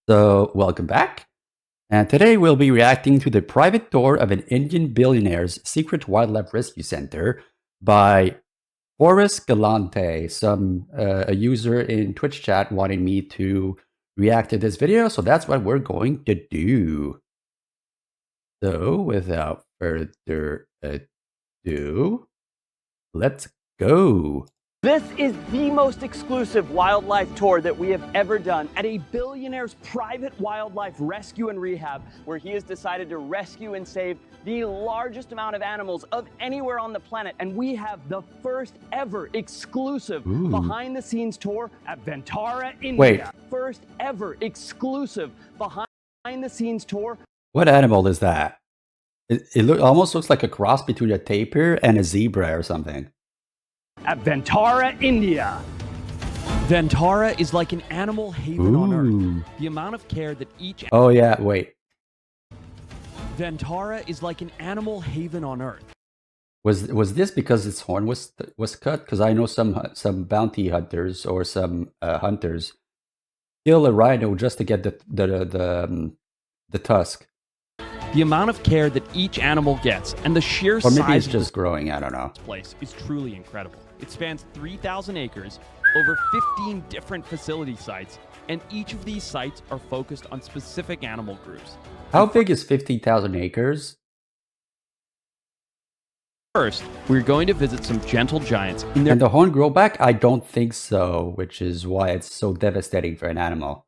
So, welcome back. And today we'll be reacting to the private tour of an Indian billionaire's secret wildlife rescue center by Boris Galante. A user in Twitch chat wanted me to react to this video, so that's what we're going to do. So, without further ado, let's go. This is the most exclusive wildlife tour that we have ever done at a billionaire's private wildlife rescue and rehab, where he has decided to rescue and save the largest amount of animals of anywhere on the planet. And we have the first ever exclusive behind the scenes tour at Ventara, India. Wait. First ever exclusive behind the scenes tour. What animal is that? It almost looks like a cross between a tapir and a zebra or something. At Ventara, India. Ventara is like an animal haven on Earth. The amount of care that each... Oh yeah, wait. Ventara is like an animal haven on Earth. Was this because its horn was cut? Because I know some bounty hunters or some hunters kill a rhino just to get the tusk. The amount of care that each animal gets and the sheer size... Or maybe it's just growing, I don't know. This place is truly incredible. It spans 3,000 acres, over 15 different facility sites, and each of these sites are focused on specific animal groups. How big is 15,000 acres? First, we're going to visit some gentle giants in their... And the horn grow back? I don't think so, which is why it's so devastating for an animal.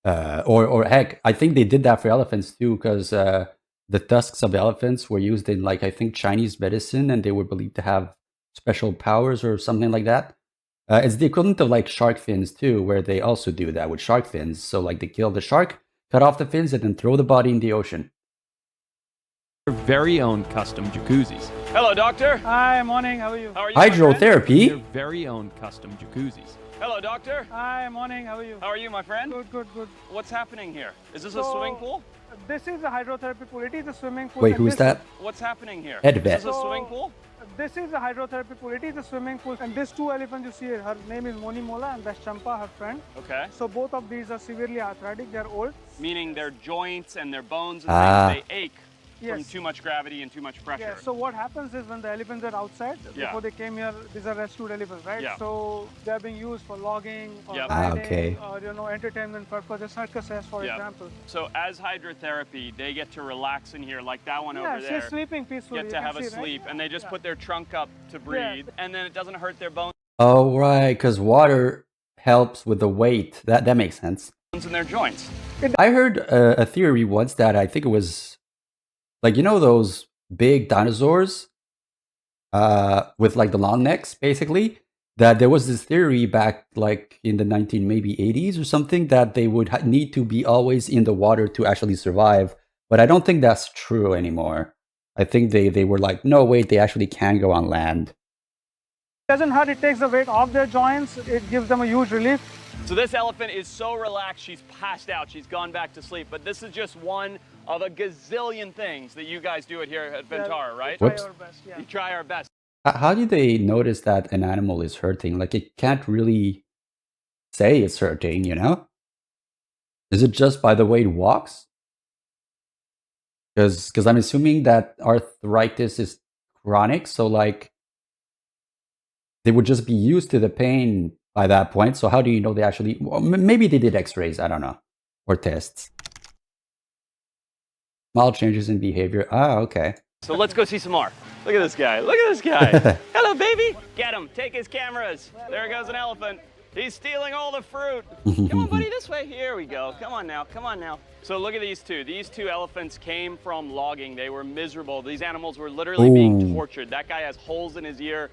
Or heck, I think they did that for elephants too, because the tusks of elephants were used in, like, I think Chinese medicine, and they were believed to have special powers or something like that. It's the equivalent of like shark fins too, where they also do that with shark fins. So like they kill the shark, cut off the fins, and then throw the body in the ocean. Their very own custom jacuzzis. Hello, doctor. Hi, morning. How are you? How are you? Hydrotherapy? Their very own custom jacuzzis. Hello, doctor. Hi, morning. How are you? How are you, my friend? Good, good, good. What's happening here? Is this a swimming pool? This is a hydrotherapy pool. It is a swimming pool. Wait, who's that? What's happening here? Head Is vet. this a swimming pool? This is a hydrotherapy pool. It is a swimming pool. And these two elephants you see here, her name is Moni Mola and that's Champa, her friend. Okay. So both of these are severely arthritic. They're old. Meaning their joints and their bones and things, they ache from Yes. too much gravity and too much pressure. Yeah, so what happens is when the elephants are outside, before they came here, these are rescued elephants, right? Yeah. So they're being used for logging or okay. or entertainment purposes, circuses, for example. So as hydrotherapy, they get to relax in here, like that one over Yeah, there. she's sleeping peacefully. Get to have a sleep, and they just put their trunk up to breathe, and then it doesn't hurt their bones Oh right, because water helps with the weight. That makes sense. and their joints. I heard a theory once that I think it was, like, you know those big dinosaurs with like the long necks, basically? That there was this theory back like in the maybe 80s or something, that they would need to be always in the water to actually survive. But I don't think that's true anymore. I think they were like, no, wait, they actually can go on land. It doesn't hurt, it takes the weight off their joints, it gives them a huge relief. So this elephant is so relaxed, she's passed out, she's gone back to sleep. But this is just one of a gazillion things that you guys do it here at Ventara, right? We Whoops. try our best, yeah. We try our best. How do they notice that an animal is hurting? Like, it can't really say it's hurting, you know? Is it just by the way it walks? Because I'm assuming that arthritis is chronic, so like they would just be used to the pain by that point. So how do you know they actually... Well, maybe they did x-rays, I don't know. Or tests. Small changes in behavior. Ah, okay. So let's go see some more. Look at this guy. Look at this guy. Hello, baby. Get him. Take his cameras. There goes an elephant. He's stealing all the fruit. Come on, buddy, this way. Here we go. Come on now. Come on now. So look at these two. These two elephants came from logging. They were miserable. These animals were literally being tortured. That guy has holes in his ear.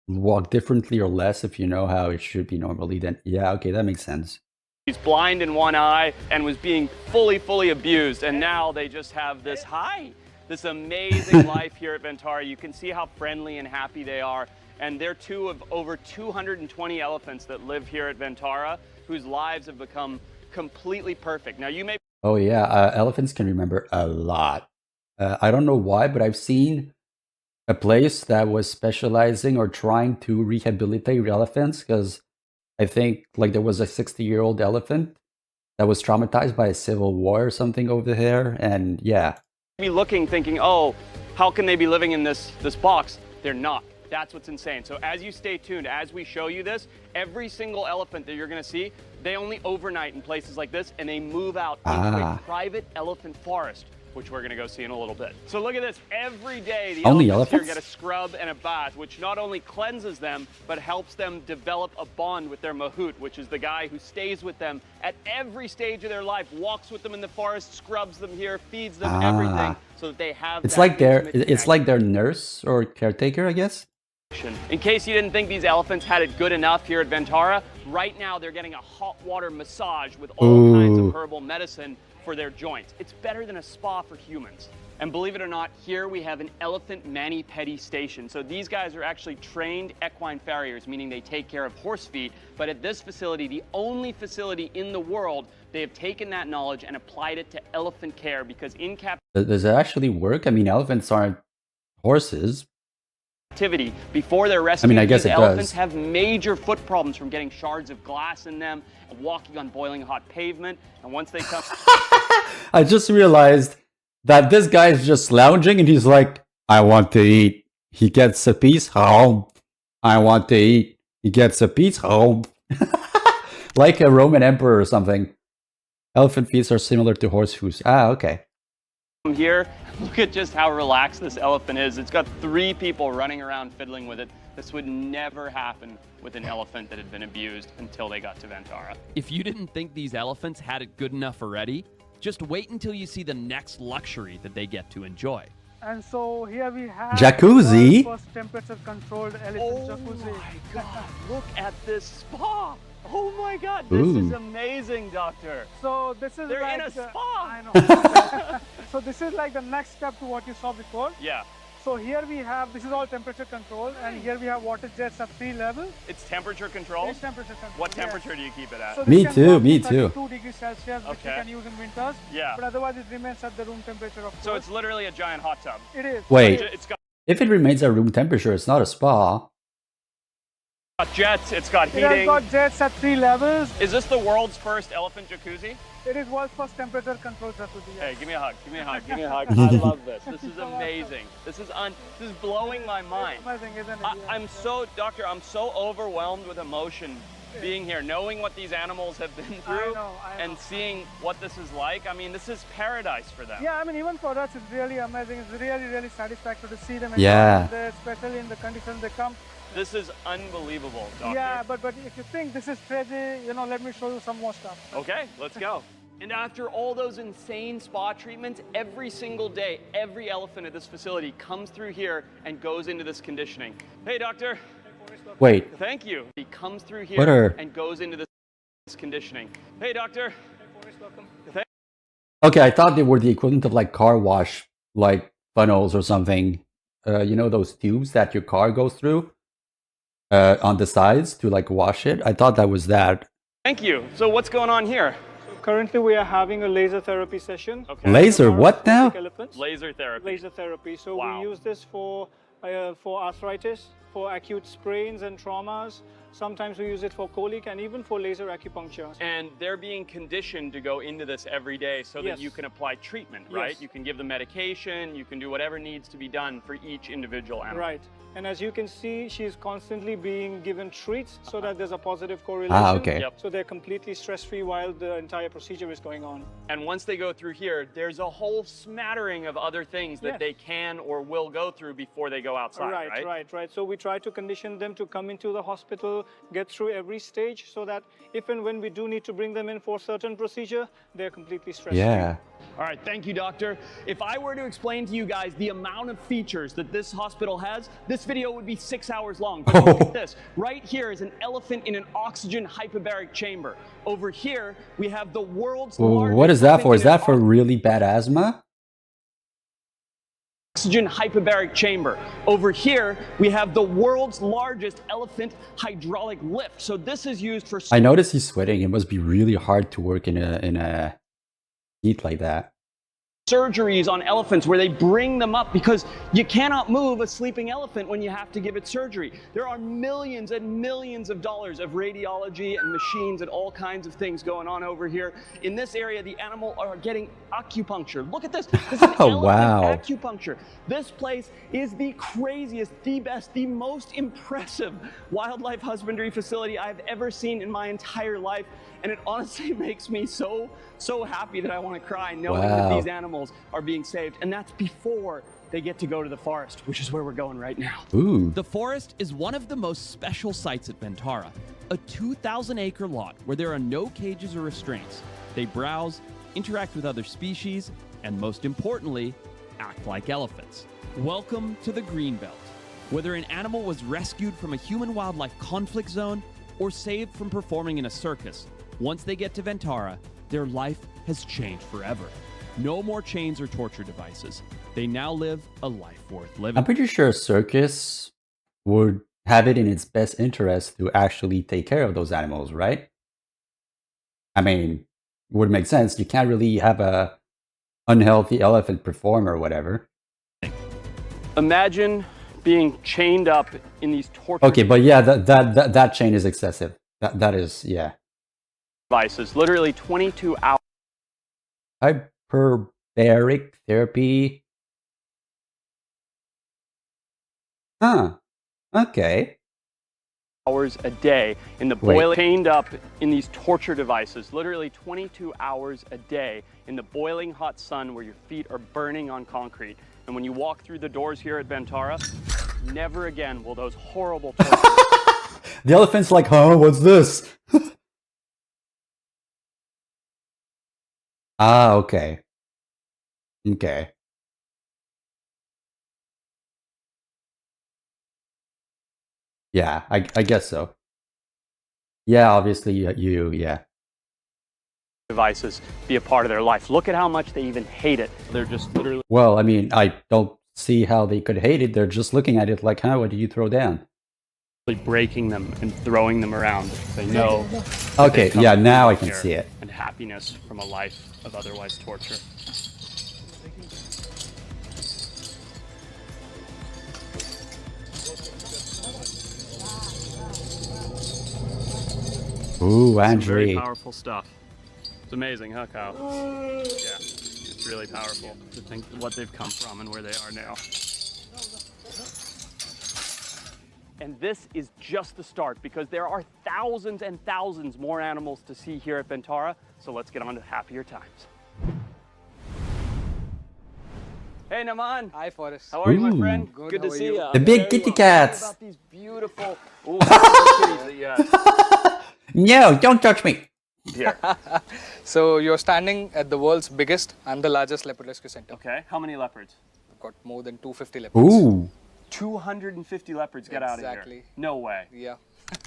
Walk differently or less if you know how it should be normally, then yeah, okay, that makes sense. He's blind in one eye and was being fully abused. And now they just have this this amazing life here at Ventara. You can see how friendly and happy they are. And they're two of over 220 elephants that live here at Ventara, whose lives have become completely perfect. Now you may... Oh yeah, elephants can remember a lot. I don't know why, but I've seen a place that was specializing or trying to rehabilitate elephants, because I think like there was a 60-year-old elephant that was traumatized by a civil war or something over there, and yeah. Be looking, thinking, oh, how can they be living in this box? They're not. That's what's insane. So as you stay tuned, as we show you this, every single elephant that you're gonna see, they only overnight in places like this, and they move out into a private elephant forest, which we're gonna go see in a little bit. So look at this, every day the elephants here get a scrub and a bath, which not only cleanses them, but helps them develop a bond with their mahout, which is the guy who stays with them at every stage of their life, walks with them in the forest, scrubs them here, feeds them everything, so that they have it's like their nurse or caretaker, I guess. In case you didn't think these elephants had it good enough here at Ventara, right now they're getting a hot water massage with all kinds of herbal medicine for their joints. It's better than a spa for humans. And believe it or not, here we have an elephant mani-pedi station. So these guys are actually trained equine farriers, meaning they take care of horse feet. But at this facility, the only facility in the world, they have taken that knowledge and applied it to elephant care, because in does it actually work? I mean, elephants aren't horses. Captivity, before they're rescued, I mean, I guess these elephants have major foot problems from getting shards of glass in them, walking on boiling hot pavement, and once they come... I just realized that this guy is just lounging and he's like, I want to eat. He gets a piece, home. I want to eat. He gets a piece, home. Like a Roman emperor or something. Elephant feet are similar to horse hooves. Ah, okay. Here, look at just how relaxed this elephant is. It's got 3 people running around fiddling with it. This would never happen with an elephant that had been abused until they got to Ventara. If you didn't think these elephants had it good enough already, just wait until you see the next luxury that they get to enjoy. And so here we have jacuzzi. First temperature controlled elephant jacuzzi. Oh my God! Look at this spa. Oh my God! This is amazing, Doctor. So this is They're like in a spa. I know. So this is like the next step to what you saw before. Yeah. So here we have, this is all temperature controlled, and here we have water jets at 3 levels. It's temperature controlled? It's temperature controlled. What temperature do you keep it at? So me too. 2 degrees Celsius, which you can use in winters. Yeah. But otherwise it remains at the room temperature, of course. So it's literally a giant hot tub. It is. Wait, It's got if it remains at room temperature, it's not a spa. jets, it's got It has heating. got jets at 3 levels. Is this the world's first elephant jacuzzi? It is world's first temperature controlled jacuzzi. Hey, give me a hug, give me a hug, give me a hug. I love this. This is amazing. This is blowing my mind. It's amazing, isn't it? I'm so, Doctor, I'm so overwhelmed with emotion being here, knowing what these animals have been through I and know. seeing what this is like. I mean, this is paradise for them. Yeah, I mean, even for us, it's really amazing. It's really, really satisfactory to see them. Yeah. There, especially in the conditions they come. This is unbelievable, Doctor. Yeah, but if you think this is crazy, you know, let me show you some more stuff. Okay, let's go. And after all those insane spa treatments, every single day, every elephant at this facility comes through here and goes into this conditioning. Hey, Doctor. Wait, Thank you. He comes through here and goes into this conditioning. Hey, Doctor. okay, I thought they were the equivalent of like car wash, like funnels or something. You know those tubes that your car goes through on the sides to like wash it? I thought that was that. Thank you. So what's going on here? Currently, we are having a laser therapy session. Okay. Laser, what now? Elephants. Laser therapy. Laser therapy. So Wow. we use this for arthritis, for acute sprains and traumas. Sometimes we use it for colic and even for laser acupuncture. And they're being conditioned to go into this every day so that Yes. you can apply treatment, right? Yes. You can give them medication, you can do whatever needs to be done for each individual animal. Right. And as you can see, she's constantly being given treats so that there's a positive correlation. Ah, okay. Yep. So they're completely stress-free while the entire procedure is going on. And once they go through here, there's a whole smattering of other things that Yes. they can or will go through before they go outside, right? So we try to condition them to come into the hospital, get through every stage so that if and when we do need to bring them in for certain procedure, they're completely stress-free. Yeah. All right, thank you, doctor. If I were to explain to you guys the amount of features that this hospital has, this video would be 6 hours long. But look at this. Right here is an elephant in an oxygen hyperbaric chamber. Over here, we have the world's largest... What is that for? elephant Is in an that for really bad asthma? oxygen hyperbaric chamber. Over here, we have the world's largest elephant hydraulic lift. So this is used for... I noticed he's sweating. It must be really hard to work in a heat like that. surgeries on elephants where they bring them up because you cannot move a sleeping elephant when you have to give it surgery. There are millions and millions of dollars of radiology and machines and all kinds of things going on over here. In this area, the animal are getting acupuncture. Look at this. This is elephant Wow. acupuncture. This place is the craziest, the best, the most impressive wildlife husbandry facility I've ever seen in my entire life. And it honestly makes me so happy that I want to cry knowing that Wow. these animals are being saved. And that's before they get to go to the forest, which is where we're going right now. Ooh. The forest is one of the most special sites at Ventara, a 2,000-acre lot where there are no cages or restraints. They browse, interact with other species, and most importantly, act like elephants. Welcome to the Greenbelt. Whether an animal was rescued from a human-wildlife conflict zone or saved from performing in a circus, once they get to Ventara, their life has changed forever. No more chains or torture devices. They now live a life worth living. I'm pretty sure a circus would have it in its best interest to actually take care of those animals, right? I mean, it would make sense. You can't really have a unhealthy elephant perform or whatever. Imagine being chained up in these torture Okay, but yeah, that chain is excessive. That is, yeah. devices, literally 22 hours. Hyperbaric therapy. Huh. Okay. Hours a day in the Wait. boiling, chained up in these torture devices, literally 22 hours a day in the boiling hot sun where your feet are burning on concrete. And when you walk through the doors here at Ventara, never again will those horrible torture The elephant's like, huh, what's this? Ah, okay. Okay. Yeah, I guess so. Yeah, obviously yeah. devices be a part of their life. Look at how much they even hate it. They're just literally Well, I mean, I don't see how they could hate it. They're just looking at it like, huh, what did you throw down? breaking them and throwing them around. They know Okay, come yeah, from now I care can see it. and happiness from a life of otherwise torture. Ooh, Some very Andrew. powerful stuff. It's amazing, huh, Kyle? Yeah, it's really powerful to think what they've come from and where they are now. And this is just the start because there are thousands and thousands more animals to see here at Ventara. So let's get on to happier times. Hey, Naman. Hi, Forrest. How are you, my Ooh. friend? Good, Good how to are see you? you. The big kitty cats. About these beautiful, ooh, kitties that No, don't touch me. here. So you're standing at the world's biggest and the largest leopard rescue center. Okay, how many leopards? We've got more than 250 leopards. Ooh. 250 leopards get out of here. Exactly. No way. Yeah,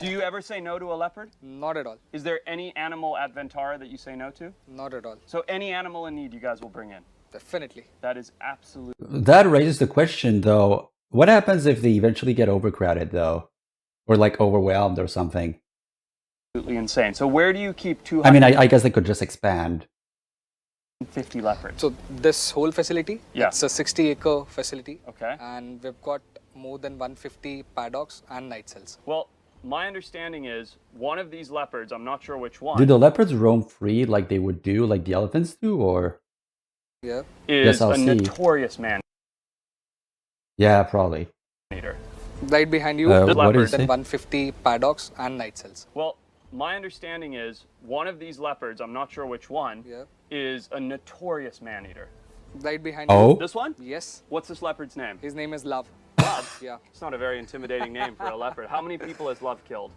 Do you ever say no to a leopard? not at all. Is there any animal at Ventara that you say no to? Not at all. So any animal in need you guys will bring in. Definitely. That is absolute. That raises the question, though. What happens if they eventually get overcrowded, though? Or like overwhelmed or something? Absolutely insane. So where do you keep I mean, 250 I guess they could just expand. leopards? So this whole facility, Yeah. it's a 60-acre facility. Okay. And we've got more than 150 paddocks and night cells. Well, my understanding is one of these leopards, I'm not sure which one, Do the leopards roam free like they would do, like the elephants do, or? Yeah. is Yes, I'll a see. notorious man Yeah, probably. eater. Right behind you, What more is than it? 150 paddocks and night cells. Well, my understanding is one of these leopards, I'm not sure which one, Yeah. is a notorious man-eater. Right behind Oh? This one? you. Yes. What's this leopard's name? His name is Love. Love? Yeah. It's not a very intimidating name for a leopard. How many people has Love killed?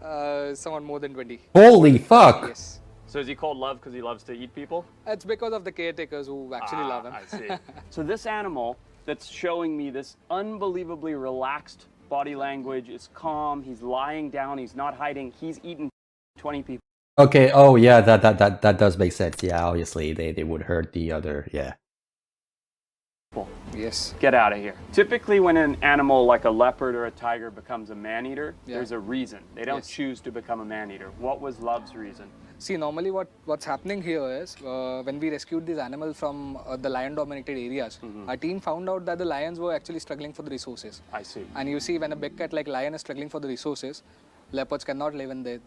Someone more than 20. Holy fuck! Yes. So is he called Love because he loves to eat people? It's because of the caretakers who actually love him. I see. So this animal that's showing me this unbelievably relaxed body language is calm. He's lying down. He's not hiding. He's eaten 20 people. Okay, oh yeah, that does make sense. Yeah, obviously they would hurt the other, yeah. Yes. Get out of here. Typically when an animal like a leopard or a tiger becomes a man-eater, Yeah. there's a reason. They don't Yes. choose to become a man-eater. What was Love's reason? See, normally what's happening here is when we rescued these animals from the lion-dominated areas, our team found out that the lions were actually struggling for the resources. I see. And you see, when a big cat like lion is struggling for the resources, leopards cannot live in the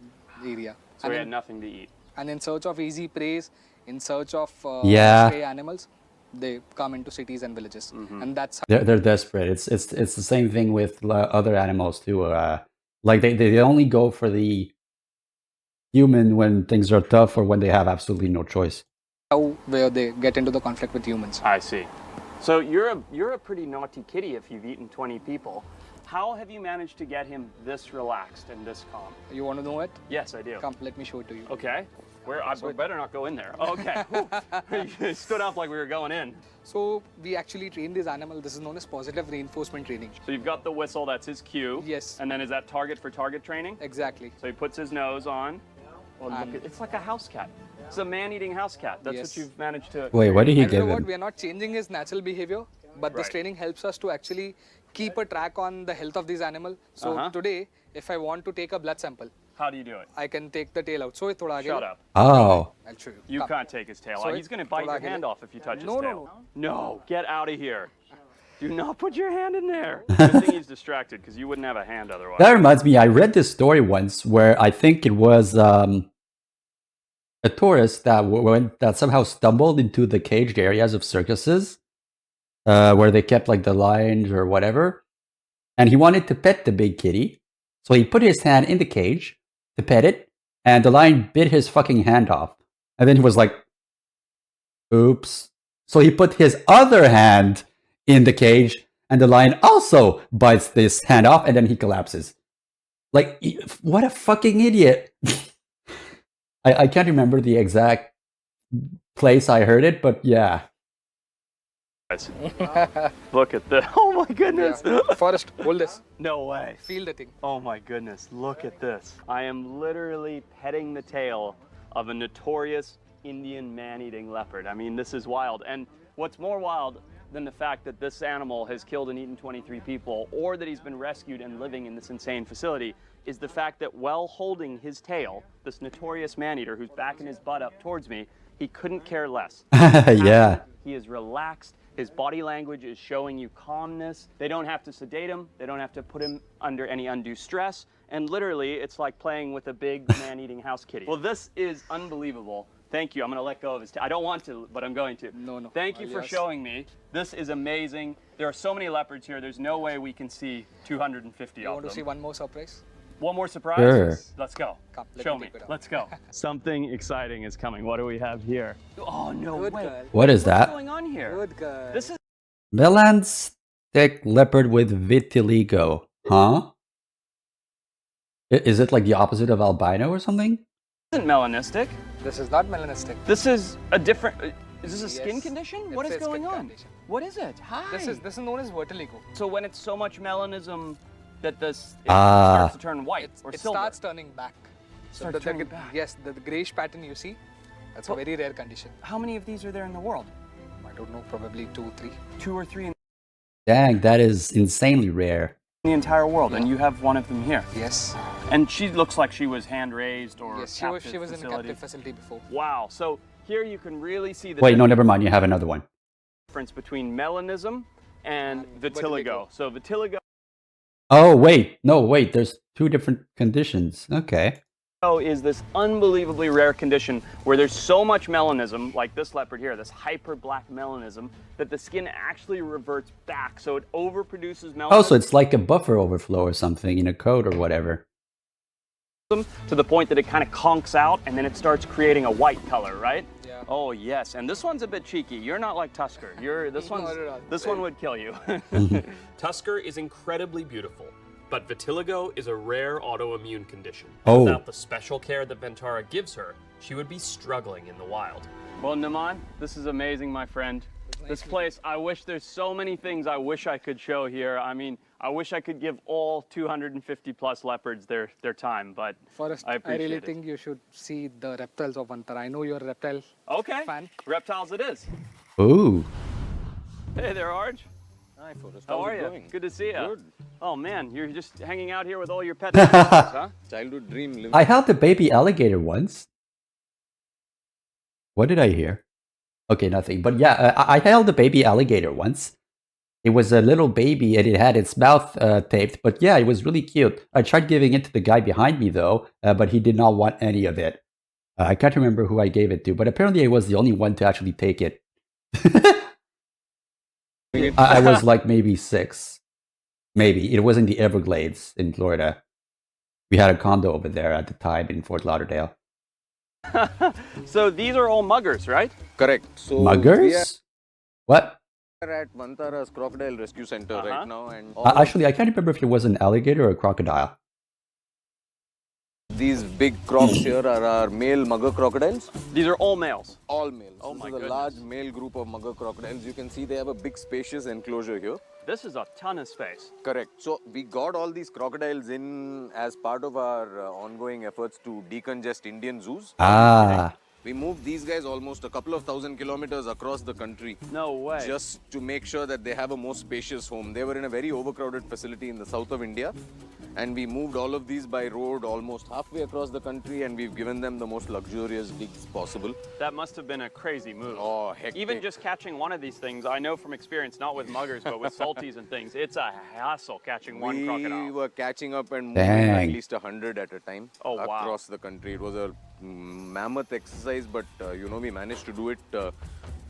area. So we had nothing to eat. And in search of easy prey, in search of Yeah. stray animals, they come into cities and villages, and that's how They're desperate. It's the same thing with other animals too. Like they only go for the human when things are tough or when they have absolutely no choice. where they get into the conflict with humans. I see. So you're a pretty naughty kitty if you've eaten 20 people. How have you managed to get him this relaxed and this calm? You want to know it? Yes, I do. Come, let me show it to you. Okay. We better not go in there. Okay. You stood up like we were going in. So we actually train this animal. This is known as positive reinforcement training. So you've got the whistle, that's his cue. Yes. And then is that target for target training? Exactly. So he puts his nose on. Well, look, it's like a house cat. It's a man-eating house cat. That's Yes. what you've managed to... Wait, what did he And you give know what? him? We are not changing his natural behavior, but this Right. training helps us to actually keep a track on the health of these animals. So today, if I want to take a blood sample, How do you do it? I can take the tail out. So it thoda Shut up. Oh, I'll show you. You Come. can't take his tail So out. He's going to bite your thoda hand agile. off if you touch his No, tail. no, No, get out of here. Do not put your hand in there. Good thing he's distracted because you wouldn't have a hand otherwise. that reminds me. I read this story once where I think it was a tourist that somehow stumbled into the caged areas of circuses, where they kept like the lions or whatever, and he wanted to pet the big kitty, so he put his hand in the cage to pet it, and the lion bit his fucking hand off, and then he was like, "Oops!" So he put his other hand in the cage, and the lion also bites this hand off, and then he collapses. Like, what a fucking idiot! I can't remember the exact place I heard it, but yeah. Look at this. Oh my goodness. Yeah. Forrest, hold this. No way. Feel the thing. Oh my goodness. Look at this. I am literally petting the tail of a notorious Indian man-eating leopard. I mean, this is wild. And what's more wild than the fact that this animal has killed and eaten 23 people, or that he's been rescued and living in this insane facility, is the fact that while holding his tail, this notorious man-eater who's backing his butt up towards me, he couldn't care less. Yeah. He is relaxed. His body language is showing you calmness. They don't have to sedate him. They don't have to put him under any undue stress. And literally, it's like playing with a big man-eating house kitty. Well, this is unbelievable. Thank you. I'm going to let go of his tail. I don't want to, but I'm going to. No. Thank you for Yes. showing me. This is amazing. There are so many leopards here. There's no way we can see 250 You of want them. to see one more surprise? One more surprise? Sure. Let's go. Come, let Show me me. take it out. Let's go. Something exciting is coming. What do we have here? Oh, no Good way. girl. What is What's that? going on here? Good girl. This is Melan stick leopard with vitiligo. Huh? Is it like the opposite of albino or something? isn't melanistic. This is not melanistic. This is a different. Is this a skin Yes. condition? It's What is a skin going on? condition. What is it? Hi. This is known as vertigo. So when it's so much melanism that this it Ah. starts to turn white or It silver. starts turning back. Starts turning back. Yes, the grayish pattern you see, that's a Well- very rare condition. How many of these are there in the world? I don't know, probably 2, 3. 2 or 3 in Dang, that is insanely rare. the entire world, and you have one of them here. Yes. And she looks like she was hand raised or Yes, captive she was in a facility. captive facility before. Wow. So here you can really see the Wait, no, never mind. You have another one. difference between melanism and vitiligo. vitiligo. So vitiligo Oh, wait. No, wait. There's two different conditions. Okay. is this unbelievably rare condition where there's so much melanism, like this leopard here, this hyper black melanism, that the skin actually reverts back. So it overproduces melanism Oh, so it's like a buffer overflow or something in a coat or whatever. to the point that it kind of conks out and then it starts creating a white color, right? Yeah. Oh yes, and this one's a bit cheeky. You're not like Tusker. This Not one's at all. this one would kill you. Tusker is incredibly beautiful, but vitiligo is a rare autoimmune condition. Oh. Without the special care that Ventara gives her, she would be struggling in the wild. Well, Naman, this is amazing, my friend. This place, I wish there's so many things I wish I could show here. I mean, I wish I could give all 250 plus leopards their time, but Forrest, I I appreciate really it. think you should see the reptiles of Ventara. I know you're a reptile Okay, fan. reptiles it is. Ooh. Hey there, Arj. Hi, Forrest. How How's are it you? going? Good to see you. Good. Oh man, you're just hanging out here with all your pet animals, huh? Childhood dream lived. I held a baby alligator once. What did I hear? Okay, nothing. But yeah, I held a baby alligator once. It was a little baby and it had its mouth taped. But yeah, it was really cute. I tried giving it to the guy behind me though, but he did not want any of it. I can't remember who I gave it to, but apparently I was the only one to actually take it. I was like maybe 6. Maybe. It was in the Everglades in Florida. We had a condo over there at the time in Fort Lauderdale. So these are all muggers, right? Correct. So Muggers? What? we are at Ventara's Crocodile Rescue Center right now, and Actually, I can't remember if it was an alligator or a crocodile. these big crocs here are our male mugger crocodiles. These are all males. All males. Oh This my is a goodness. large male group of mugger crocodiles. You can see they have a big spacious enclosure here. This is a ton of space. Correct. So we got all these crocodiles in as part of our ongoing efforts to decongest Indian zoos. Ah. We moved these guys almost a couple of thousand kilometers across the country No way. just to make sure that they have a more spacious home. They were in a very overcrowded facility in the south of India, and we moved all of these by road almost halfway across the country, and we've given them the most luxurious digs possible. That must have been a crazy move. Oh, hectic. Even just catching one of these things, I know from experience, not with muggers, but with salties and things, it's a hassle catching one We crocodile. were catching up and moving Dang. at least 100 at a time Oh, wow. across the country. It was a mammoth exercise, but we managed to do it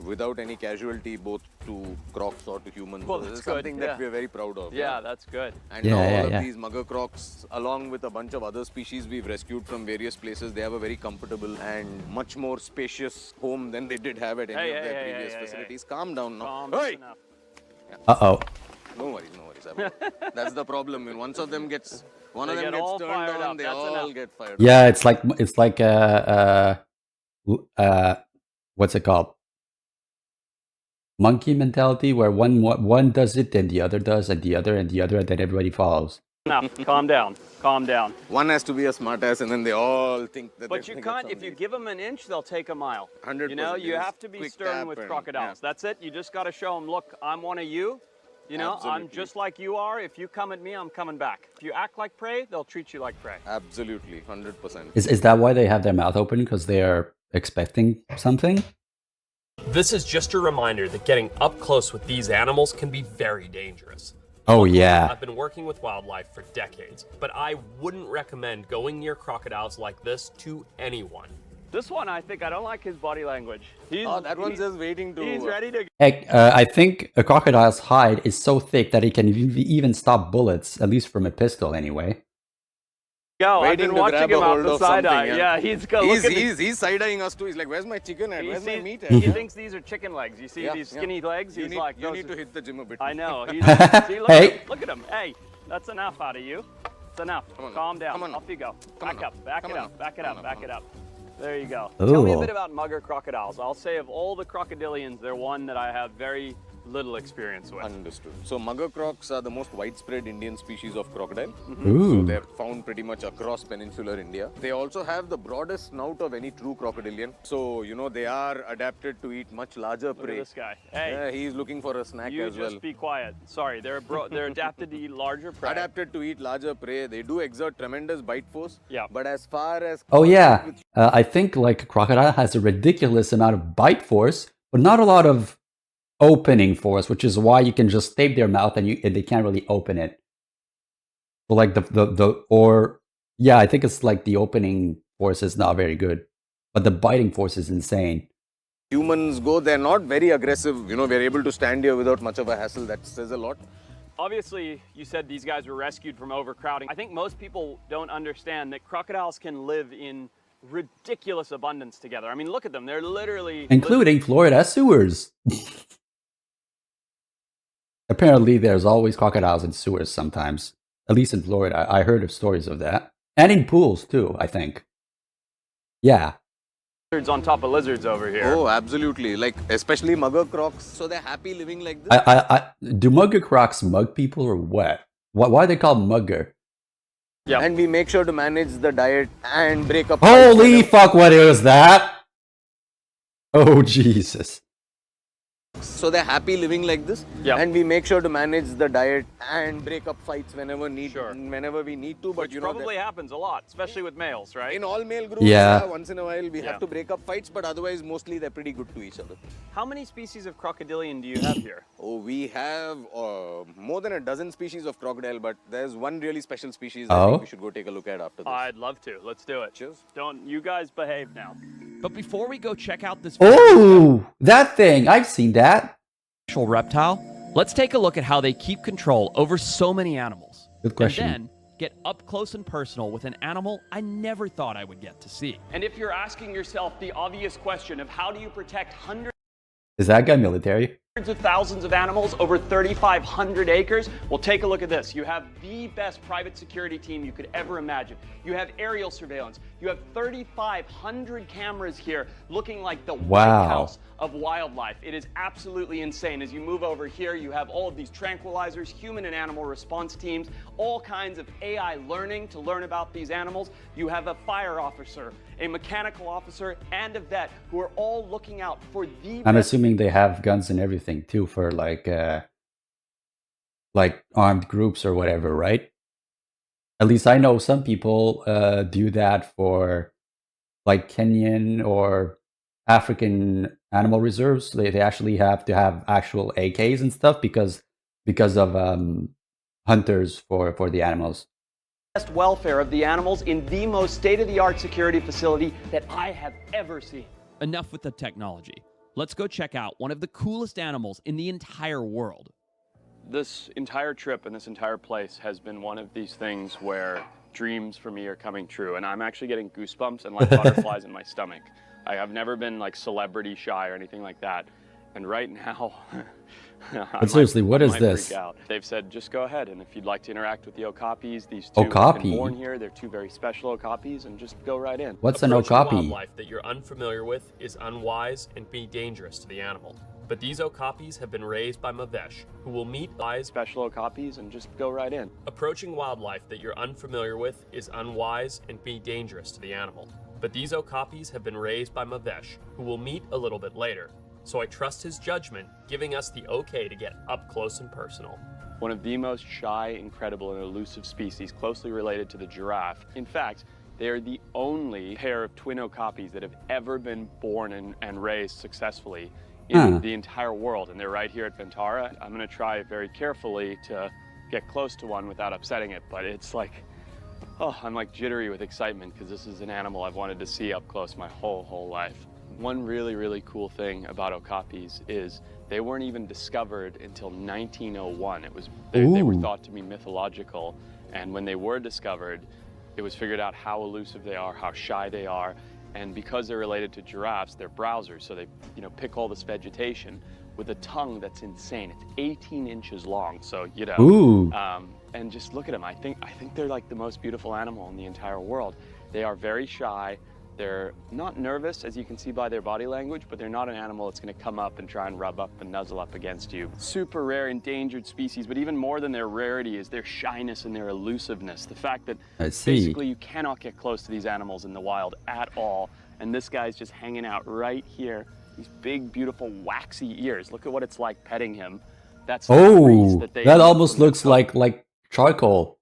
without any casualty, both to crocs or to humans. Well, So that's this is something good, that yeah. we're very proud of. Yeah, that's good. And Yeah, now yeah, all of yeah. these mugger crocs, along with a bunch of other species we've rescued from various places, they have a very comfortable and much more spacious home than they did have at any Hey, of their hey, hey, previous hey, hey, facilities. Calm down now. Calm Hey! enough. Uh-oh. No worries, no worries. That's the problem. When one of them gets They get all turned fired on, up. they That's all enough. get fired up. Yeah, it's like what's it called? Monkey mentality, where one does it, then the other does, and the other, and then everybody follows. Enough. Calm down. Calm down. One has to be a smartass, and then they all think that. But you can't, if you give them an inch, they'll take a mile. 100%. You know, you Yes. have to be Quick stern tap with and- crocodiles. yeah. That's it. You just got to show them, look, I'm one of you. You know, I'm Absolutely. just like you are. If you come at me, I'm coming back. If you act like prey, they'll treat you like prey. Absolutely, 100%. Is that why they have their mouth open? Because they are expecting something? This is just a reminder that getting up close with these animals can be very dangerous. Oh yeah. I've been working with wildlife for decades, but I wouldn't recommend going near crocodiles like this to anyone. This one, I think, I don't like his body language. Oh, that one's just waiting to. He's ready to Heck, I think a crocodile's hide is so thick that it can even stop bullets, at least from a pistol anyway. go. I've Waiting been to watching grab a him out hold the of side eye. something, Yeah, he's go. Look at He's side-eyeing us too. He's like, where's my chicken at? Where's my meat at? He thinks these are chicken legs. You see Yeah, these yeah. skinny legs? You He's need, like, you those need are- to hit the gym a bit. I know. He's, see, look, Hey. look at him. Hey, that's enough out of you. It's enough. Come on now. Calm down. Come on now. Off you go. Come on Back now. up. Back Come it on up. now. Back it Come up. on Back now. it up. There you go. Tell me a Ooh. bit about mugger crocodiles. I'll say of all the crocodilians, they're one that I have very little experience with. Understood. So mugger crocs are the most widespread Indian species of crocodile. So Ooh. they're found pretty much across peninsular India. They also have the broadest snout of any true crocodilian. So, they are adapted to eat much larger Look at prey. this guy. Hey, Yeah, he's looking for a snack you as just well. be quiet. Sorry, they're adapted to eat larger prey. Adapted to eat larger prey. They do exert tremendous bite force. Yeah. But as far as Oh yeah. contact with I think like a crocodile has a ridiculous amount of bite force, but not a lot of opening force, which is why you can just tape their mouth and they can't really open it. So like I think it's like the opening force is not very good, but the biting force is insane. humans go, they're not very aggressive. We're able to stand here without much of a hassle. That says a lot. Obviously, you said these guys were rescued from overcrowding. I think most people don't understand that crocodiles can live in ridiculous abundance together. I mean, look at them. They're literally... Including Florida sewers. Apparently, there's always crocodiles in sewers sometimes. At least in Florida. I heard of stories of that. And in pools, too, I think. Yeah. lizards on top of lizards over here. Oh, absolutely. Like, especially mugger crocs. So they're happy living like this. Do mugger crocs mug people or what? Why are they called mugger? Yeah. And we make sure to manage the diet and break up. Holy fuck, what is that? Oh, Jesus. So they're happy living like this, Yeah. and we make sure to manage the diet and break up fights whenever Sure. we need to. But Which you know, probably happens a lot, especially with males, right? in all male groups, Yeah. once in a while we Yeah. have to break up fights, but otherwise mostly they're pretty good to each other. How many species of crocodilian do you have here? Oh, we have more than a dozen species of crocodile, but there's one really special species I Oh. think we should go take a look at after this. I'd love to. Let's do it. Cheers. Don't you guys behave now. But before we go check out this Oh, that thing. I've seen that. special reptile, let's take a look at how they keep control over so many animals. Good question. And then get up close and personal with an animal I never thought I would get to see. And if you're asking yourself the obvious question of how do you protect hundreds Is that guy military? of thousands of animals over 3,500 acres, well, take a look at this. You have the best private security team you could ever imagine. You have aerial surveillance. You have 3,500 cameras here looking like the White Wow. House of wildlife. It is absolutely insane. As you move over here, you have all of these tranquilizers, human and animal response teams, all kinds of AI learning to learn about these animals. You have a fire officer, a mechanical officer, and a vet who are all looking out for the I'm best assuming they have guns and everything too for like armed groups or whatever, right? At least I know some people do that for like Kenyan or African animal reserves. They actually have to have actual AKs and stuff because of hunters for the animals. best welfare of the animals in the most state-of-the-art security facility that I have ever seen. Enough with the technology. Let's go check out one of the coolest animals in the entire world. This entire trip and this entire place has been one of these things where dreams for me are coming true, and I'm actually getting goosebumps and like butterflies in my stomach. I have never been like celebrity shy or anything like that, and right now But seriously, what I is might this? freak out. They've said just go ahead, and if you'd like to interact with the okapis, these two have Okapi? been born here. They're two very special okapis, and just go right in. What's an Approaching okapi? wildlife that you're unfamiliar with is unwise and be dangerous to the animal. But these okapis have been raised by Mavesh, who will meet wise special okapis and just go right in. Approaching wildlife that you're unfamiliar with is unwise and be dangerous to the animal. But these okapis have been raised by Mavesh, who will meet a little bit later. So I trust his judgment, giving us the okay to get up close and personal. One of the most shy, incredible, and elusive species closely related to the giraffe. In fact, they are the only pair of twin okapis that have ever been born and raised successfully in the entire world, and they're right here at Ventara. I'm gonna try very carefully to get close to one without upsetting it, but it's like, oh, I'm like jittery with excitement because this is an animal I've wanted to see up close my whole life. One really cool thing about okapis is they weren't even discovered until 1901. They were Ooh. thought to be mythological, and when they were discovered, it was figured out how elusive they are, how shy they are, and because they're related to giraffes, they're browsers, so they pick all this vegetation with a tongue that's insane. It's 18 inches long, so Ooh. and just look at them. I think they're like the most beautiful animal in the entire world. They are very shy. They're not nervous, as you can see by their body language, but they're not an animal that's going to come up and try and rub up and nuzzle up against you. Super rare, endangered species, but even more than their rarity is their shyness and their elusiveness. The fact that I see. basically you cannot get close to these animals in the wild at all, and this guy's just hanging out right here. These big, beautiful, waxy ears. Look at what it's like petting him. That's the grease Oh, that they that use almost when they're looks like charcoal.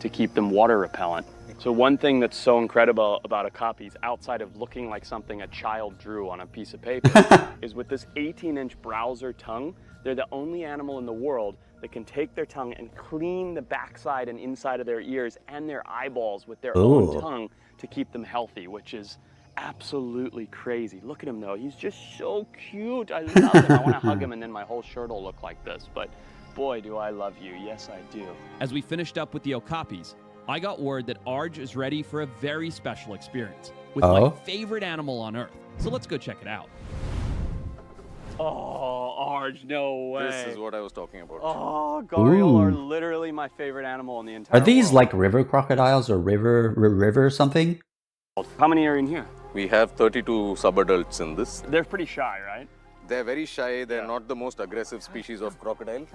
to keep them water repellent. So one thing that's so incredible about okapis, outside of looking like something a child drew on a piece of paper, is with this 18-inch browser tongue, they're the only animal in the world that can take their tongue and clean the backside and inside of their ears and their eyeballs with their own Ooh. tongue to keep them healthy, which is absolutely crazy. Look at him though, he's just so cute. I love him. I want to hug him and then my whole shirt will look like this, but boy, do I love you. Yes, I do. As we finished up with the okapis, I got word that Arj is ready for a very special experience with my Oh? favorite animal on Earth. So let's go check it out. Oh, Arj, no way. This is what I was talking about. Oh, Gharial are Ooh. literally my favorite animal in the entire Are these world. like river crocodiles or river something? How many are in here? We have 32 subadults in this. They're pretty shy, right? They're very shy. They're Yeah. not the most aggressive species of crocodile.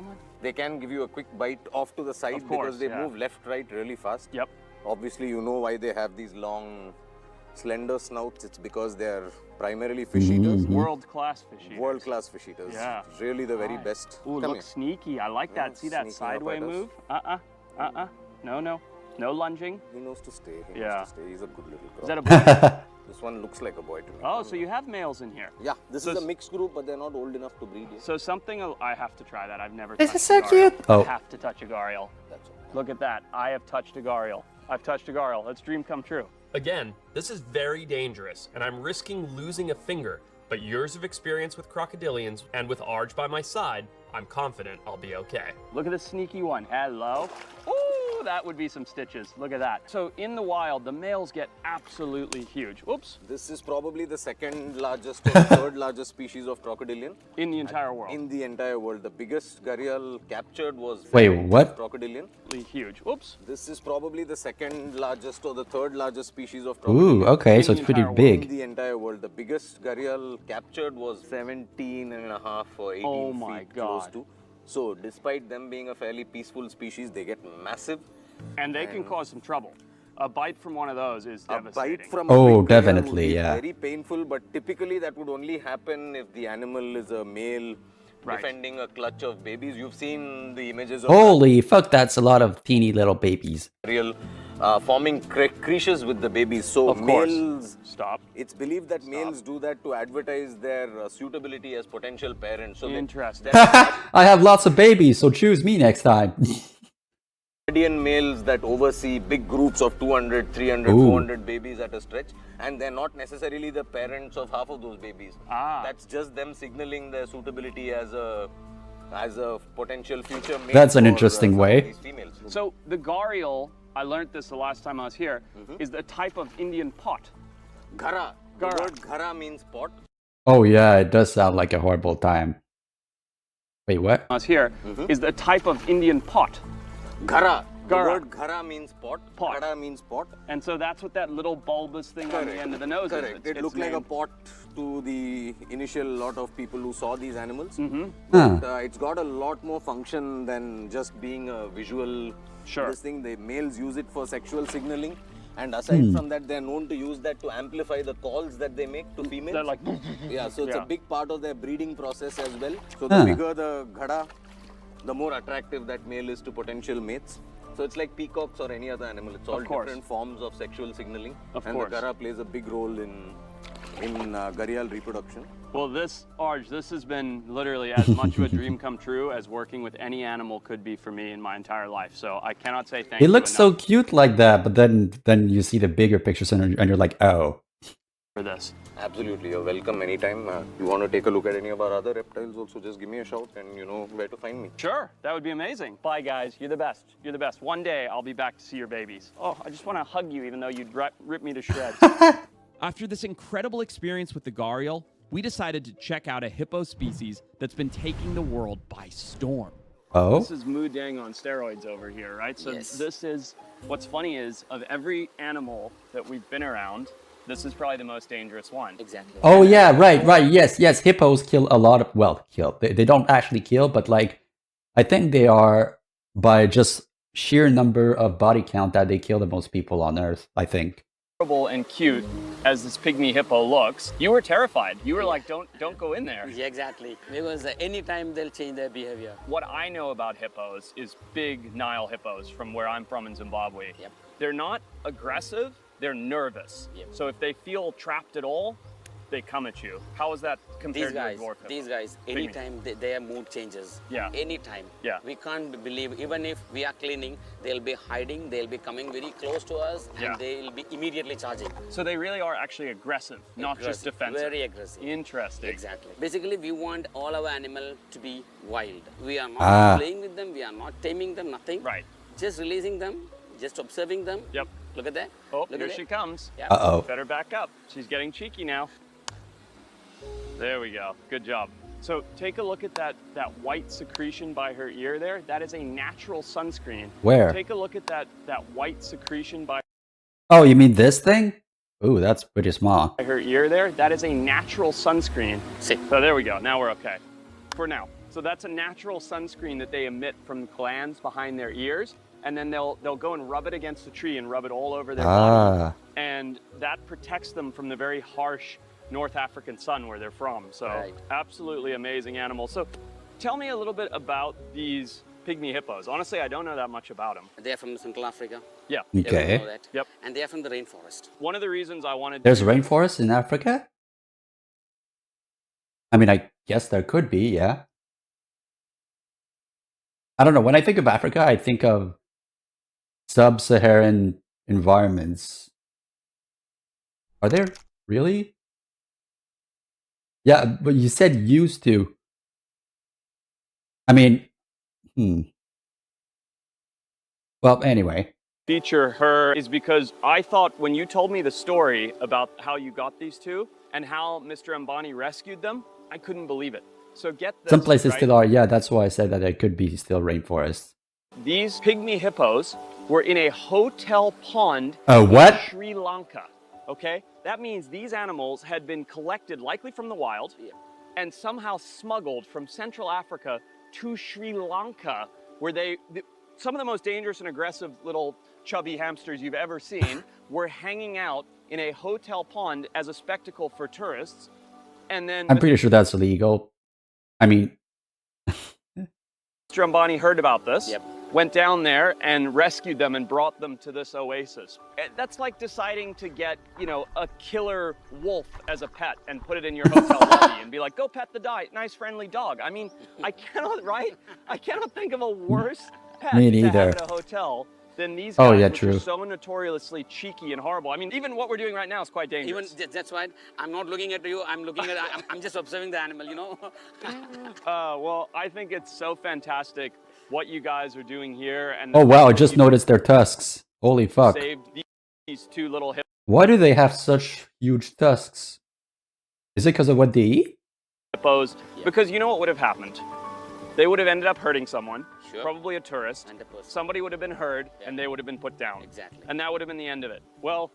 They can give you a quick bite off to the side Of course, because they yeah. move left, right really fast. Yep. Obviously, you know why they have these long slender snouts, it's because they're primarily fish eaters. World-class fish eaters. World-class fish eaters. Yeah. Really the very best. Ooh, Come looks sneaky. I like that. See that sneaking up sideway at us. move? No lunging. He knows to stay. He Yeah. knows to stay. He's a good little croc. Is that a boy? This one looks like a boy to me. Oh, so you have males in here. Yeah, this is a mixed group, but they're not old enough to breed yet. So something I have to try that. I've never. This touched is so a Gharial. cute. Oh. I have to touch a Gharial. That's all. Look at that. I have touched a Gharial. I've touched a Gharial. That's dream come true. Again, this is very dangerous, and I'm risking losing a finger. But years of experience with crocodilians, and with Arj by my side, I'm confident I'll be okay. Look at this sneaky one. Hello. Ooh, that would be some stitches. Look at that. So in the wild, the males get absolutely huge. Whoops. This is probably the second largest or third largest species of crocodilian. In the entire world. In the entire world. The biggest Gharial captured was Wait, Ventara what? crocodilian. Huge. Whoops. This is probably the second largest or the third largest species of Ooh, crocodilian. okay, so In it's the pretty entire big. In the entire world. The biggest Gharial captured was 17 and a half or 18 Oh my feet close God. to. So despite them being a fairly peaceful species, they get massive. And they can cause some trouble. A bite from one of those is A devastating. bite from Oh, a big Gharial definitely, would be yeah. very painful, but typically that would only happen if the animal is a male Right. defending a clutch of babies. You've seen the images of Holy fuck, that's a lot of teeny little babies. Gharial forming creases with the babies. So Of course. males, Stop. it's believed that males do that to advertise their suitability as potential parents. So Interesting. I have lots of babies, so choose me next time. Indian males that oversee big groups of 200, 300, Ooh. 400 babies at a stretch, and they're not necessarily the parents of half of those babies. Ah. That's just them signaling their suitability as a potential future mate. That's an for, interesting some of way. these females. So the Gharial, I learned this the last time I was here, is the type of Indian pot. Ghara. The Ghara. word ghara means pot. Oh yeah, it does sound like a horrible time. Wait, what? I was here, is the type of Indian pot. Ghara. The Ghara. word ghara means pot. Pot. Ghara means pot. And so that's what that little bulbous thing on the end of the nose is. Correct. It looked like a pot to the initial lot of people who saw these animals. Huh. But it's got a lot more function than just being a visual. Sure. This thing, the males use it for sexual signaling, and aside from that, they're known to use that to amplify the calls that they make to females. They're like, yeah, so it's Yeah. a big part of their breeding process as well. So Huh. the bigger the ghada, the more attractive that male is to potential mates. So it's like peacocks or any other animal. It's all course. different forms of sexual signaling, Of and course. the ghara plays a big role in Gharial reproduction. well, this has been literally as much of a dream come true as working with any animal could be for me in my entire life. So I cannot say thank you It looks so enough cute like that, but then you see the bigger pictures and you're like, oh. for this. Absolutely, you're welcome anytime. You want to take a look at any of our other reptiles also, just give me a shout and you know where to find me. Sure, that would be amazing. Bye, guys. You're the best. You're the best. One day I'll be back to see your babies. Oh, I just want to hug you, even though you'd rip me to shreds. After this incredible experience with the Gharial, we decided to check out a hippo species that's been taking the world by storm. Oh? This is Moodang on steroids over here, right? So this is, what's funny is, of every animal that we've been around, this is probably the most dangerous one. Exactly. Oh yeah, right. Yes. Hippos kill a lot of, well, kill. They don't actually kill, but like, I think they are, by just sheer number of body count, that they kill the most people on Earth, I think. Adorable and cute as this pygmy hippo looks, you were terrified. You were like, don't go in there. Yeah, exactly. Because anytime they'll change their behavior. What I know about hippos is big Nile hippos from where I'm from in Zimbabwe. Yep. They're not aggressive, they're nervous. Yep. So if they feel trapped at all, they come at you. How is that compared to a dwarf hippo? These guys, anytime their mood changes. Yeah. Anytime. Yeah. We can't believe, even if we are cleaning, they'll be hiding, they'll be coming very close to us, and Yeah. they'll be immediately charging. So they really are actually aggressive, not just Aggressive, defensive. Very aggressive. Interesting. Exactly. Basically, we want all our animal to be wild. We are not playing with them, we are not taming them, nothing. Right. Just releasing them, just observing them. Yep. Look at that. Oh, Look here at she it. comes. Yeah. Uh-oh. Better back up. She's getting cheeky now. There we go. Good job. So take a look at that white secretion by her ear there. That is a natural sunscreen. Where? Take a look at that white secretion by Oh, you mean this thing? Ooh, that's pretty small. her ear there. That is a natural sunscreen. See. So there we go. Now we're okay. For now. So that's a natural sunscreen that they emit from glands behind their ears. and then they'll go and rub it against the tree and rub it all over their body, and that protects them from the very harsh North African sun where they're from. So absolutely amazing animals. So tell me a little bit about these pygmy hippos. Honestly, I don't know that much about them. They are from Central Africa. Yeah. Okay. Know that. Yep. And they are from the rainforest. One of the reasons I wanted There's to... rainforest in Africa? I mean, I guess there could be, yeah. I don't know. When I think of Africa, I think of sub-Saharan environments. Are there really? Yeah, but you said used to. I mean, Well, anyway. Feature her is because I thought when you told me the story about how you got these two and how Mr. Ambani rescued them, I couldn't believe it. So get this, Some places right? still are, yeah, that's why I said that it could be still rainforest. These pygmy hippos were in a hotel pond What? in Sri Lanka, okay? That means these animals had been collected, likely from the wild, and somehow smuggled from Central Africa to Sri Lanka, where some of the most dangerous and aggressive little chubby hamsters you've ever seen were hanging out in a hotel pond as a spectacle for tourists. And then I'm pretty sure that's illegal. I mean... Mr. Ambani heard about this, went down there and rescued them and brought them to this oasis. That's like deciding to get, you know, a killer wolf as a pet and put it in your hotel lobby and be like, go pet the nice friendly dog. I mean, I cannot, right? I cannot think of a worse pet Me to have neither. at a hotel than these guys, Oh, yeah, which true. are so notoriously cheeky and horrible. I mean, even what we're doing right now is quite dangerous. Even that's why I'm not looking at you. I'm looking at. I'm just observing the animal. You know. Well, I think it's so fantastic what you guys are doing here. And Oh wow, I just noticed their tusks. Holy fuck. saved these two little Why do they have such huge tusks? Is it because of what they eat? hippos, because you know what would have happened? They would have ended up hurting someone, Sure. probably a tourist. 100%. Somebody would have been hurt, and they would have been put down. Exactly. And that would have been the end of it. Well,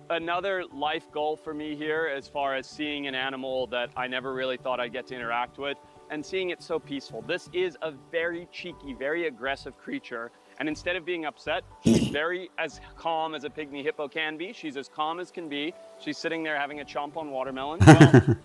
another life goal for me here, as far as seeing an animal that I never really thought I'd get to interact with, and seeing it so peaceful. This is a very cheeky, very aggressive creature. And instead of being upset, she's very as calm as a pygmy hippo can be. She's as calm as can be. She's sitting there having a chomp on watermelon. Well,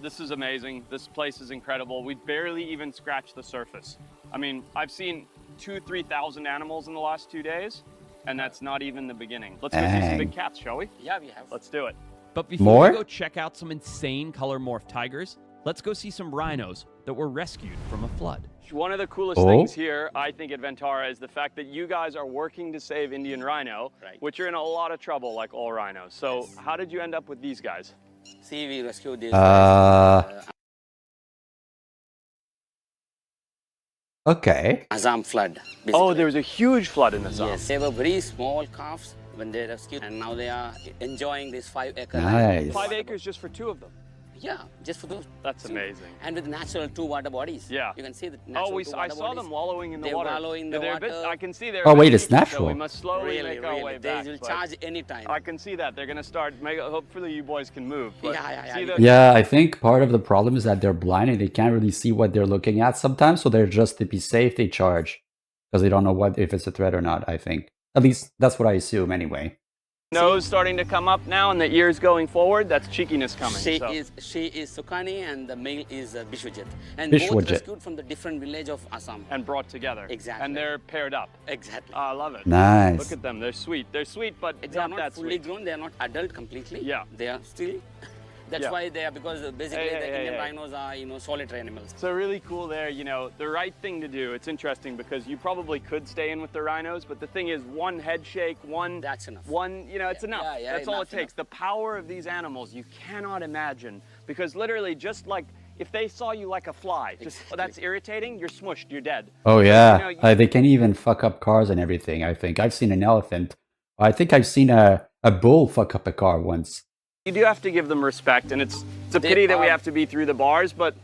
this is amazing. This place is incredible. We barely even scratched the surface. I mean, I've seen 2,000-3,000 animals in the last 2 days, and that's not even the beginning. Let's go see some Dang. big cats, shall we? Yeah, we have. Let's do it. But before More? we go check out some insane color morph tigers, let's go see some rhinos that were rescued from a flood. One of the coolest Oh. things here, I think, at Ventara is the fact that you guys are working to save Indian rhino, Right. which are in a lot of trouble, like all rhinos. So how did you end up with these guys? See, we rescued this. Okay. Assam flood. Oh, basically. there was a huge flood in Assam. Yes, they were very small calves when they rescued, and now they are enjoying this 5-acre Nice. land. 5 acres just for 2 of them. Yeah, just for those. That's two. amazing. And with natural 2 water bodies. Yeah. You can see the natural Oh, 2 I water saw bodies. them wallowing in the They water. wallow in the They're a bit- water. I can see they're Oh, a bit wait, it's cheeky, So natural. we must slowly Really, make our way they back. will but charge any time. I can see that. They're going to start. Hopefully you boys can move. But Yeah. see you the- can- Yeah, I think part of the problem is that they're blind and they can't really see what they're looking at sometimes, so they're just to be safe, they charge. Because they don't know if it's a threat or not, I think. At least that's what I assume anyway. nose starting to come up now and the ears going forward. That's cheekiness coming. She so. is Sukani and the male is Bishwajit. And Bishwajit. both rescued from the different village of Assam. And brought together. Exactly. And they're paired up. Exactly. I love it. Nice. Look at them. They're sweet. They're sweet, but They are not not that fully sweet. grown, they are not adult completely. Yeah. They are still. That's Yeah. why they are, because basically Hey, the hey, Indian hey. rhinos are, solitary animals. So really cool there, the right thing to do. It's interesting because you probably could stay in with the rhinos, but the thing is one head shake, That's enough. it's enough. Yeah, That's all it enough, takes. The power of these animals, you cannot imagine. Because literally just like, if they saw you like a fly, just that's irritating, you're smushed, you're dead. Oh yeah, You know, they can even fuck up cars and everything, I think. I've seen an elephant. I think I've seen a bull fuck up a car once. You do have to give them respect, and it's a They pity that we are- have to be through the bars, but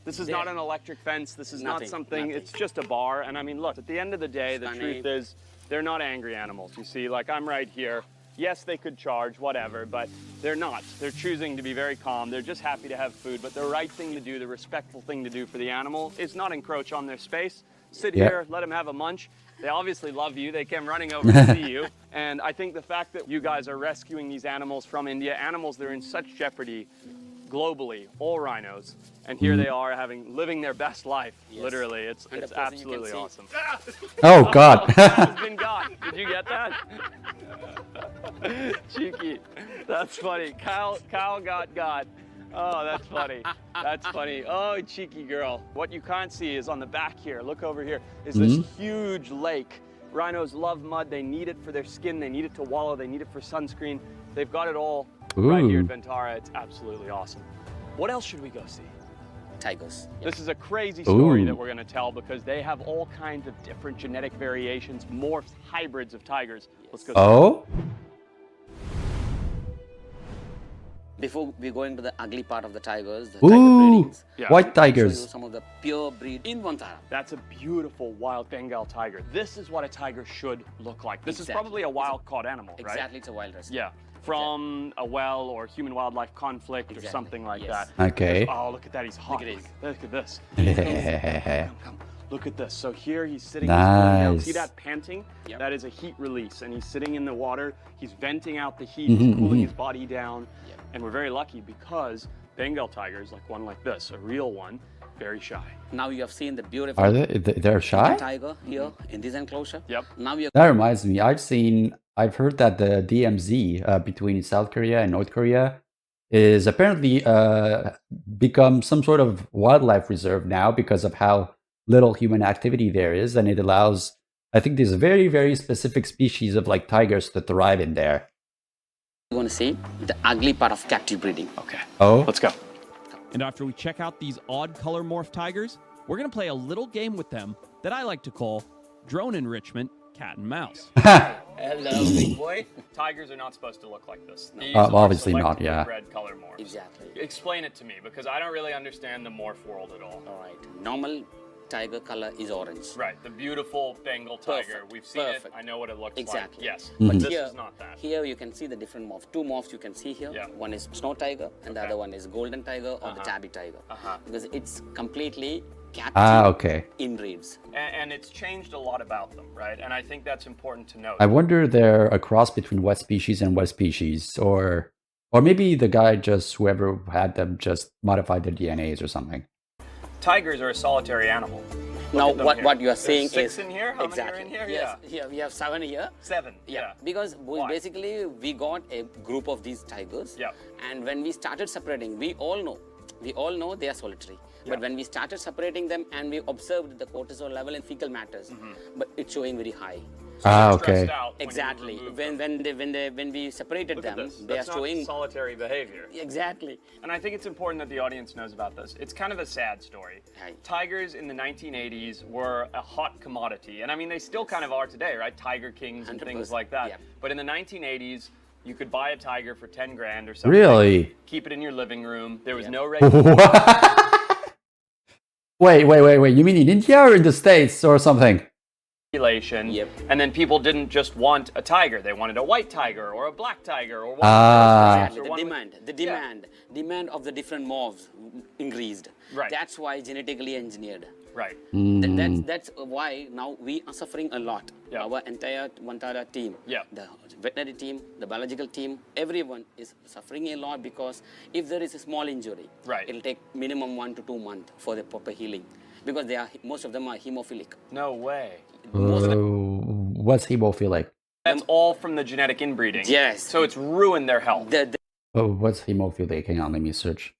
this is They- not an electric fence. This is not Nothing, something, nothing. it's just a bar. And I mean, look, at the end of the day, the Sunny. truth is they're not angry animals. You see, like I'm right here. Yes, they could charge, whatever, but they're not. They're choosing to be very calm. They're just happy to have food, but the right thing to do, the respectful thing to do for the animal is not encroach on their space. sit Yeah. here, let them have a munch. They obviously love you. They came running over to see you. And I think the fact that you guys are rescuing these animals from India, animals that are in such jeopardy globally, all rhinos, and here they are living their best life, literally. It's 100% you can absolutely see. awesome. Oh God. That has been got. Did you get that? Cheeky. That's funny. Kyle got. Oh, that's funny. That's funny. Oh, cheeky girl. What you can't see is on the back here, look over here, is this huge lake. Rhinos love mud. They need it for their skin. They need it to wallow. They need it for sunscreen. They've got it all right here at Ventara. It's absolutely awesome. What else should we go see? Tigers. This is a crazy story Ooh. that we're going to tell because they have all kinds of different genetic variations, morphs, hybrids of tigers. Let's go see. Oh. Before we go into the ugly part of the tigers, the Ooh. tiger breedings, Yeah. White I'll show you tigers. some of the pure breed in Ventara. That's a beautiful wild Bengal tiger. This is what a tiger should look like. This is Exactly. probably a wild caught animal, right? Exactly, it's a wild rescue. Yeah, from a well or human-wildlife conflict or Exactly. something like Yes. that. Okay. Oh, look at that, he's hot. Look at it. Look at this. Nice. Come. Look at this. So here he's sitting, he's cooling down. See Nice. that panting? Yep. That is a heat release, and he's sitting in the water. He's venting out the heat, he's cooling his body down. Yep. And we're very lucky because Bengal tigers, like one like this, a real one, very shy. Now you have seen the beautiful Are they're shy? tiger here in this enclosure. Yep. Now we are That reminds me. I've heard that the DMZ between South Korea and North Korea is apparently become some sort of wildlife reserve now because of how little human activity there is, and it allows, I think, there's very, very specific species of like tigers to thrive in there. going to see the ugly part of captive breeding. Okay, Oh, let's go. And after we check out these odd color morph tigers, we're going to play a little game with them that I like to call drone enrichment cat and mouse. Hello, big boy. Tigers are not supposed to look like this. These obviously are not, selectively yeah. bred color morphs. Exactly. Explain it to me because I don't really understand the morph world at all. All right. Normal tiger color is orange. Right, the beautiful Bengal tiger. Perfect, We've seen perfect. it. I know what it looks Exactly. like. Yes, Mhm. but this Here, is not that. here you can see the different morphs. Two morphs you can see here. Yeah. One is snow tiger and the Okay. other one is golden tiger or the tabby tiger. Because it's completely captive okay. inbreeds. And it's changed a lot about them, right? And I think that's important to note. I wonder they're a cross between what species and what species, or maybe the guy just whoever had them just modified their DNAs or something. Tigers are a solitary animal. Now at them what, here. what you are There's saying six is in here? How exactly. many are in here? Yes, here we have 7 here. 7. Yeah, because Why? basically we got a group of these tigers. Yeah. And when we started separating, we all know they are solitary. Yeah. But when we started separating them and we observed the cortisol level in fecal matters, but it's showing very high. Ah, They're stressed okay. out when you Exactly. remove When them. when we separated Look at them, this. they are That's not showing solitary behavior. exactly. And I think it's important that the audience knows about this. It's kind of a sad story. Right. Tigers in the 1980s were a hot commodity. And I mean, they still kind of are today, right? Tiger kings and things 100%, like that. yeah. But in the 1980s, you could buy a tiger for 10 grand or something. Really? Keep it in your living room. There was Yeah. no regulation. Wait. You mean in India or in the States or something? Yep. And then people didn't just want a tiger. They wanted a white tiger or a black tiger or one Ah. of those Exactly. or The one with- demand of the different morphs increased. Right. That's why genetically engineered. Right. That's why now we are suffering a lot. Yeah. Our entire Ventara team, Yeah. the veterinary team, the biological team, everyone is suffering a lot because if there is a small injury, Right. it'll take minimum 1 to 2 months for the proper healing because most of them are hemophilic. No way. What's hemophilic? That's all from the genetic inbreeding. Yes. So it's ruined their health. Oh, what's hemophilic? Hang on, let me search.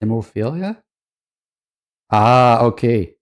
Hemophilia? Ah, okay.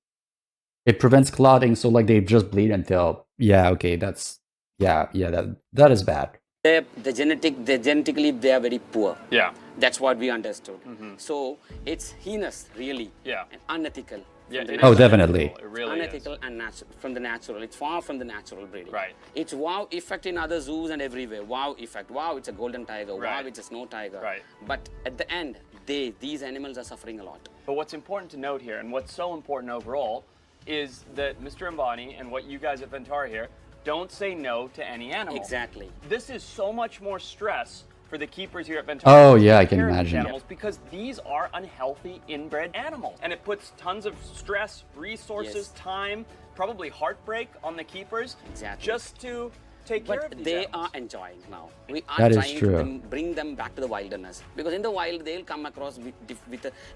It prevents clotting, so like they just bleed until. Yeah, okay, that's that is bad. Genetically they are very poor. Yeah. That's what we understood. So it's heinous, really, Yeah. and unethical. Yeah, from the it Oh, is definitely. unethical. It really unethical and natural from the natural. It's far from the natural breeding. Right. It's wow effect in other zoos and everywhere. Wow effect. Wow, it's a golden tiger. Right. Wow, it's a snow tiger. Right. But at the end, these animals are suffering a lot. But what's important to note here, and what's so important overall, is that Mr. Ambani and what you guys at Ventara here don't say no to any animal. Exactly. This is so much more stress for the keepers here at Ventara. Oh, yeah, I to can take care of these imagine. animals because these are unhealthy inbred animals, and it puts tons of stress, resources, Yes. time, probably heartbreak on the keepers. Exactly. Just to take care of But these they animals. are enjoying now. We are That is trying true. to bring them back to the wilderness, because in the wild they'll come across with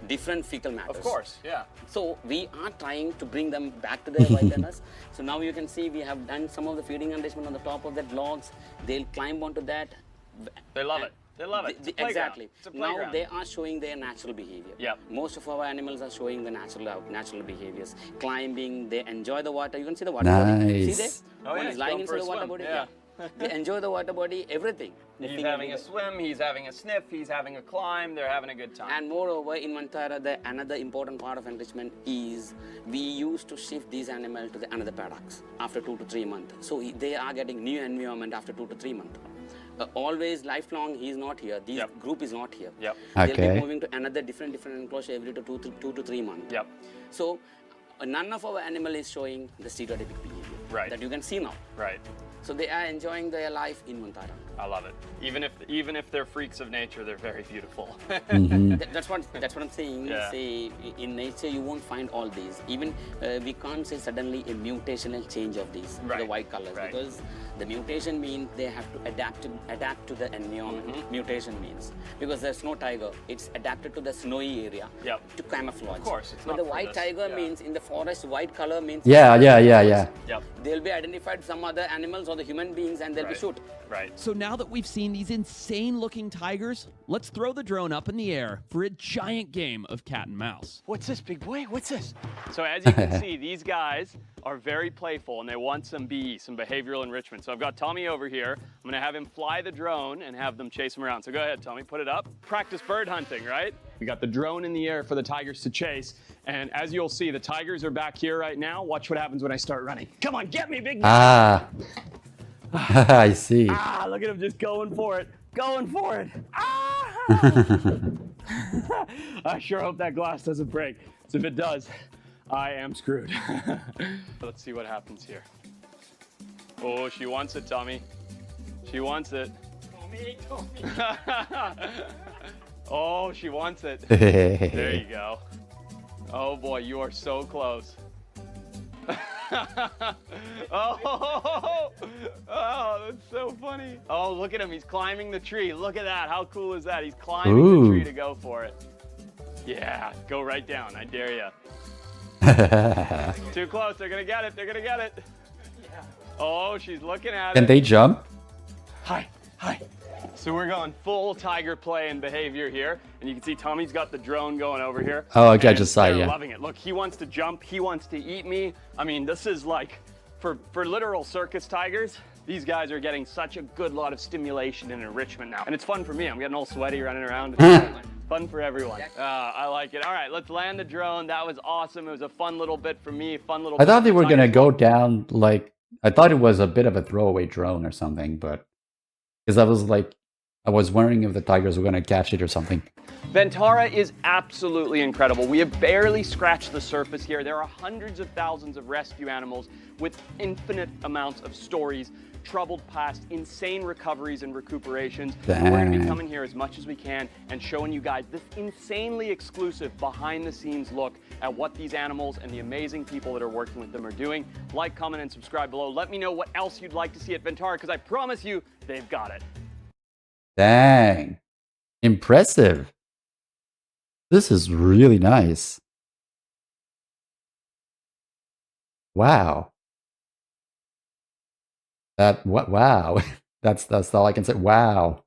different fecal matters. Of course, yeah. So we are trying to bring them back to the wilderness. So now you can see we have done some of the feeding enrichment on the top of that logs. They'll climb onto that. They love it. They love it. It's a playground. Exactly. It's a Now playground. they are showing their natural behavior. Yep. Most of our animals are showing the natural behaviors. Climbing, they enjoy the water. You can see the water Nice. body. See there? Oh, One yeah, is he's lying going for inside a the water swim. body. Yeah. They enjoy the water body, everything. He's Sniffing having a everywhere. swim, he's having a sniff, he's having a climb, they're having a good time. And moreover, in Ventara, another important part of enrichment is we used to shift these animals to the another paddocks after 2 to 3 months. So they are getting new environment after 2 to 3 months. Always lifelong, he is not here. This Yep. group is not here. Yep. They'll Okay. be moving to another different enclosure every 2 to 3 months. Yep. So none of our animal is showing the stereotypic behavior Right. that you can see now. Right. So they are enjoying their life in Ventara. I love it. Even if they're freaks of nature, they're very beautiful. That's what I'm saying. Yeah. Say in nature you won't find all these. Even we can't say suddenly a mutational change of these the Right. white colors, Right. because the mutation means they have to adapt to the environment. Mutation means because there's no tiger, it's adapted to the snowy area Yep. to camouflage. Of course, it's but not the for white this, tiger yeah. means in the forest, white color means Yeah. Yep. they'll be identified some other animals or the human beings and they'll be Right. shoot. Right. So now that we've seen these insane looking tigers, let's throw the drone up in the air for a giant game of cat and mouse. What's this, big boy? What's this? So as you can see, these guys are very playful and they want some BE, some behavioral enrichment. So I've got Tommy over here. I'm gonna have him fly the drone and have them chase him around. So go ahead, Tommy, put it up. Practice bird hunting, right? We got the drone in the air for the tigers to chase. And as you'll see, the tigers are back here right now. Watch what happens when I start running. Come on, get me, big boy. Ah. I see. Ah, look at him just going for it. Going for it. Ah! I sure hope that glass doesn't break. So if it does, I am screwed. Let's see what happens here. Oh, she wants it, Tommy. She wants it. Oh, she wants it. There you go. Oh boy, you are so close. Oh, that's so funny. Oh, look at him. He's climbing the tree. Look at that. How cool is that? He's climbing the Ooh. tree to go for it. Yeah, go right down. I dare you. Too close. They're going to get it. They're going to get it. Oh, she's looking at Can it. they jump? Hi, hi. So we're going full tiger play and behavior here. And you can see Tommy's got the drone going over here. Oh, okay, I And just saw it, they're yeah. loving it. Look, he wants to jump. He wants to eat me. I mean, this is like, for literal circus tigers, these guys are getting such a good lot of stimulation and enrichment now. And it's fun for me. I'm getting all sweaty running around. It's fun for everyone. I like it. All right, let's land the drone. That was awesome. It was a fun little bit for me. Fun little I bit thought for they the were gonna tigers. go down like I thought it was a bit of a throwaway drone or something, but because I was wondering if the tigers were gonna catch it or something. Ventara is absolutely incredible. We have barely scratched the surface here. There are hundreds of thousands of rescue animals with infinite amounts of stories, troubled past, insane recoveries and recuperations. We're going to be Dang. coming here as much as we can and showing you guys this insanely exclusive behind the scenes look at what these animals and the amazing people that are working with them are doing. Like, comment, and subscribe below. Let me know what else you'd like to see at Ventara, because I promise you, they've got it. Dang. Impressive. This is really nice. Wow. Wow. That's all I can say. Wow.